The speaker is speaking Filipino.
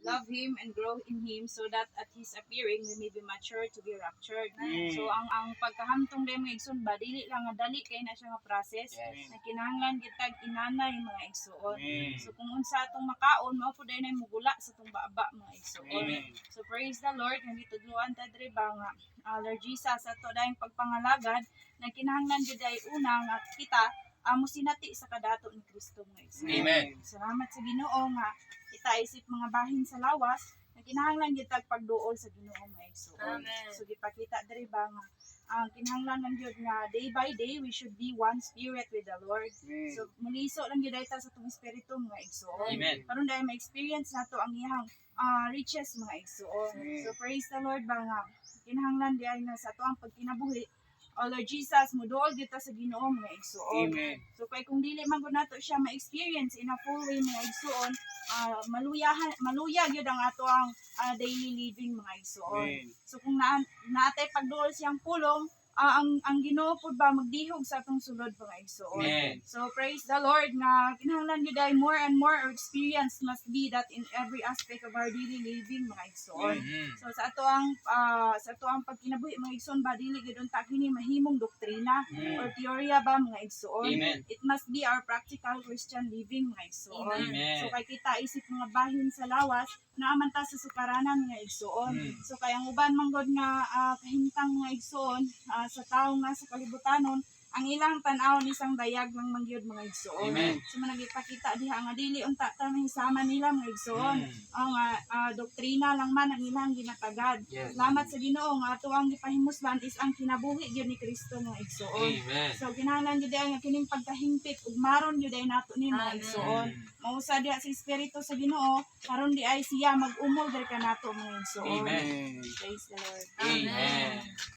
love Him and grow in Him, so that at His appearing we may be mature to be raptured. So ang pagkahamtong dahil mga igsoon ba, dili lang nga dali kay na siya nga process, na kinahanglan kitag inanay mga igsoon. So kung unsa atong makaon, mao pud na mugula sa atong baba mga igsoon. So praise the Lord, nga gitudloan ta diri ba nga Lord Jesus, sa to dayong pagpangalagad, na kinahanglan gyud ay una nga kita mo sinati sa kadato ni Kristo mga igsoon. Amen. Salamat sa Ginoo nga kita isip mga bahin sa lawas, na kinahanglan gyud tag pagduol sa Ginoo mga igsoon. So gipakita diri ba nga kinahanglan lang gyud nga day by day we should be one spirit with the Lord. So muliso lang gyud ta sa tong espiritu mga igsoon. Karon dai ma-experience nato ang iyang riches mga igsoon. So praise the Lord ba nga kinahanglan di ay na sa ato ang pagkinabuhi. O Lord Jesus, muduol kita sa Ginoo mga igsoon. So kay kung dili man gud nato siya ma-experience in a full way mga igsoon, maluya gyud ang ato ang daily living mga igsoon. So kung naatay pagduol siyang pulong, ang Ginoo pud ba magdihog sa atong sulod mga igsoon. So praise the Lord nga kinahanglan gyud ay more and more our experience must be that in every aspect of our daily living mga igsoon. So sa ato ang pagkinabuhi mga igsoon ba, dili gyud unta kini mahimong doktrina or teorya ba mga igsoon. It must be our practical Christian living mga igsoon. So kay kita isip mga bahin sa lawas, naaman ta sa sukaranan mga igsoon. So kay ang uban man gud nga kahimtang mga igsoon sa tawo nga sa kalibutanon, ang ilang tan-aw ni isang dayag lang mangyud mga igsoon. So managipakita diha nga dili unta ta mahisama nila mga igsoon. Ang doktrina lang man ang ilang ginatagad. Salamat sa Ginoo nga ato ang gipahimuslan is ang kinabuhi gyud ni Kristo mga igsoon. So kinahanglan gyud nga kining pagkahingpit ug maron gyud nato ni mga igsoon. Mausa diha sa espiritu sa Ginoo, karon di ay siya mag-umol diri kanato mga igsoon. Praise the Lord. Amen.